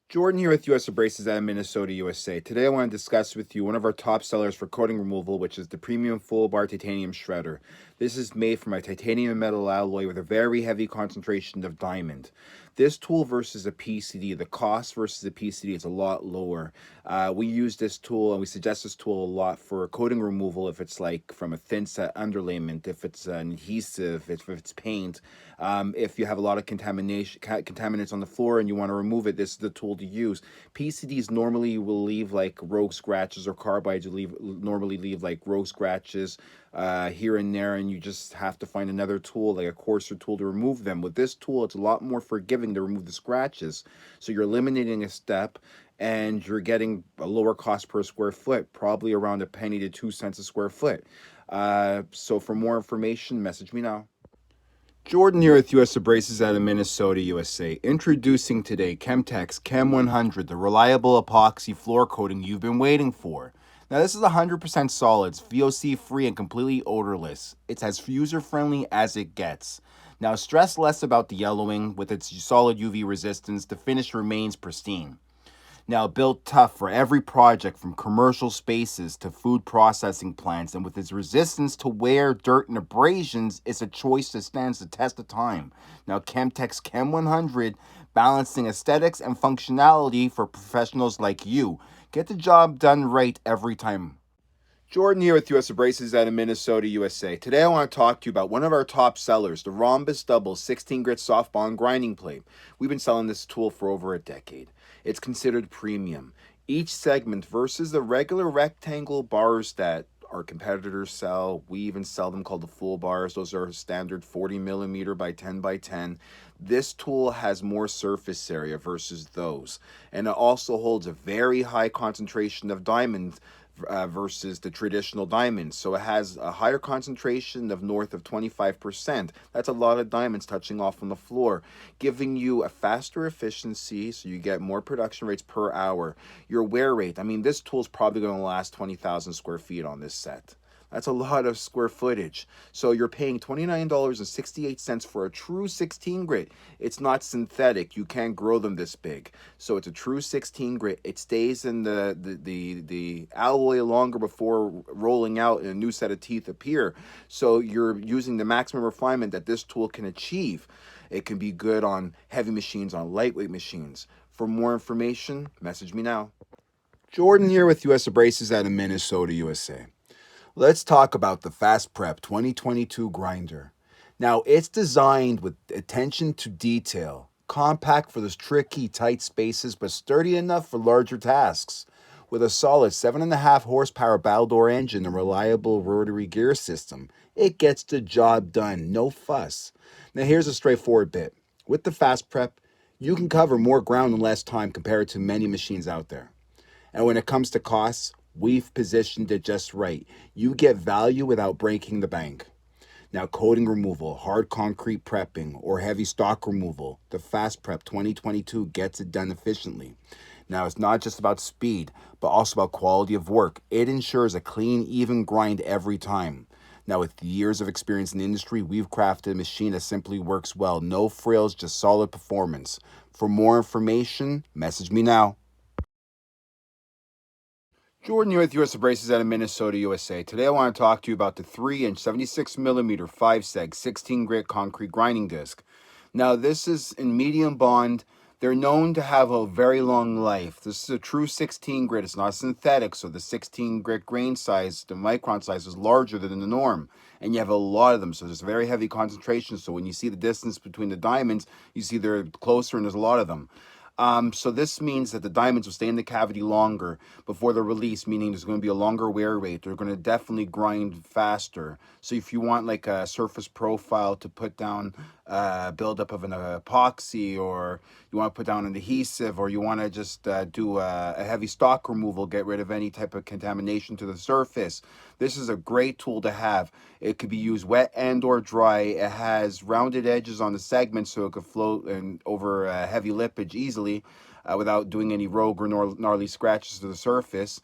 Jordan here with US Abrasives out of Minnesota, USA. Today I want to discuss with you one of our top sellers for coating removal, which is the Premium Full Bar Titanium Shredder. This is made from a titanium metal alloy with a very heavy concentration of diamond. This tool versus a PCD, the cost versus a PCD is a lot lower. We use this tool and we suggest this tool a lot for coating removal if it's like from a thin set underlayment, if it's an adhesive, if it's paint. If you have a lot of contaminants on the floor and you want to remove it, this is the tool to use. PCDs normally will leave like rogue scratches, or carbides normally leave like rogue scratches here and there, and you just have to find another tool, like a coarser tool, to remove them. With this tool, it's a lot more forgiving to remove the scratches, so you're eliminating a step and you're getting a lower cost per square foot, probably around a penny to 2 cents a square foot. So for more information, message me now. Jordan here with US Abrasives out of Minnesota, USA. Introducing today Chemtex Chem 100, the reliable epoxy floor coating you've been waiting for. Now, this is 100% solid, it's VOC free and completely odorless. It's as user friendly as it gets. Now, stress less about the yellowing. With its solid UV resistance, the finish remains pristine. Now, built tough for every project from commercial spaces to food processing plants, and with its resistance to wear, dirt, and abrasions, it's a choice that stands the test of time. Now, Chemtex Chem 100, balancing aesthetics and functionality for professionals like you. Get the job done right every time. Jordan here with US Abrasives out of Minnesota, USA. Today I want to talk to you about one of our top sellers, the Rhombus Double 16 grit soft bond grinding plate. We've been selling this tool for over a decade. It's considered premium. Each segment versus the regular rectangle bars that our competitors sell, we even sell them, called the full bars. Those are standard 40 millimeter by 10 by 10. This tool has more surface area versus those, and it also holds a very high concentration of diamonds versus the traditional diamonds. So it has a higher concentration of north of 25%. That's a lot of diamonds touching off on the floor, giving you a faster efficiency, so you get more production rates per hour. Your wear rate, I mean, this tool is probably going to last 20,000 square feet on this set. That's a lot of square footage. So you're paying $29.68 for a true 16 grit. It's not synthetic. You can't grow them this big. So it's a true 16 grit. It stays in the alloy longer before rolling out and a new set of teeth appear. So you're using the maximum refinement that this tool can achieve. It can be good on heavy machines, on lightweight machines. For more information, message me now. Jordan here with US Abrasives out of Minnesota, USA. Let's talk about the Fast Prep 2022 grinder. Now, it's designed with attention to detail, compact for those tricky, tight spaces, but sturdy enough for larger tasks. With a solid 7.5 horsepower Baldor engine and reliable rotary gear system, it gets the job done, no fuss. Now, here's a straightforward bit. With the Fast Prep, you can cover more ground in less time compared to many machines out there. And when it comes to costs, we've positioned it just right. You get value without breaking the bank. Now, coating removal, hard concrete prepping, or heavy stock removal, the Fast Prep 2022 gets it done efficiently. Now, it's not just about speed, but also about quality of work. It ensures a clean, even grind every time. Now, with years of experience in the industry, we've crafted a machine that simply works well. No frills, just solid performance. For more information, message me now. Jordan here with US Abrasives out of Minnesota, USA. Today I want to talk to you about the 3-inch 76 millimeter 5-seg 16 grit concrete grinding disc. Now, this is in medium bond. They're known to have a very long life. This is a true 16 grit. It's not synthetic, so the 16 grit grain size, the micron size, is larger than the norm. And you have a lot of them, so there's a very heavy concentration. So when you see the distance between the diamonds, you see they're closer and there's a lot of them. So this means that the diamonds will stay in the cavity longer before they're released, meaning there's going to be a longer wear rate. They're going to definitely grind faster. So if you want like a surface profile to put down buildup of an epoxy, or you want to put down an adhesive, or you want to just do a heavy stock removal, get rid of any type of contamination to the surface, this is a great tool to have. It could be used wet and or dry. It has rounded edges on the segments, so it could float and over heavy lippage easily without doing any rogue or gnarly scratches to the surface.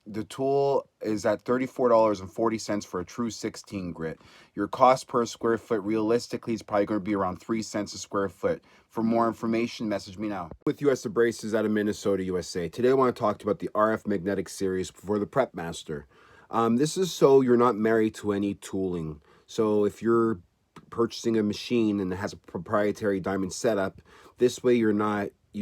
The tool is at $34.40 for a true 16 grit. Your cost per square foot realistically is probably going to be around 3 cents a square foot. For more information, message me now. With US Abrasives out of Minnesota, USA. Today I want to talk to you about the RF magnetic series for the Prepmaster. This is so you're not married to any tooling. So if you're purchasing a machine and it has a proprietary diamond setup, this way you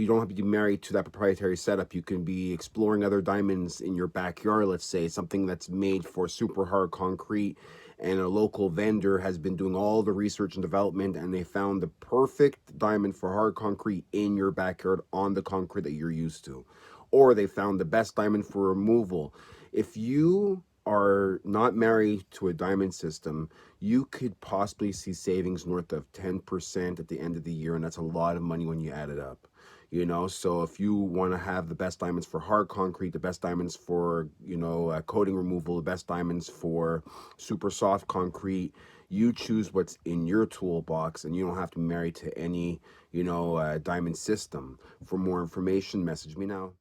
don't have to be married to that proprietary setup. You can be exploring other diamonds in your backyard, let's say, something that's made for super hard concrete, and a local vendor has been doing all the research and development, and they found the perfect diamond for hard concrete in your backyard on the concrete that you're used to. Or they found the best diamond for removal. If you are not married to a diamond system, you could possibly see savings north of 10% at the end of the year, and that's a lot of money when you add it up. So if you want to have the best diamonds for hard concrete, the best diamonds for coating removal, the best diamonds for super soft concrete, you choose what's in your toolbox, and you don't have to be married to any diamond system. For more information, message me now.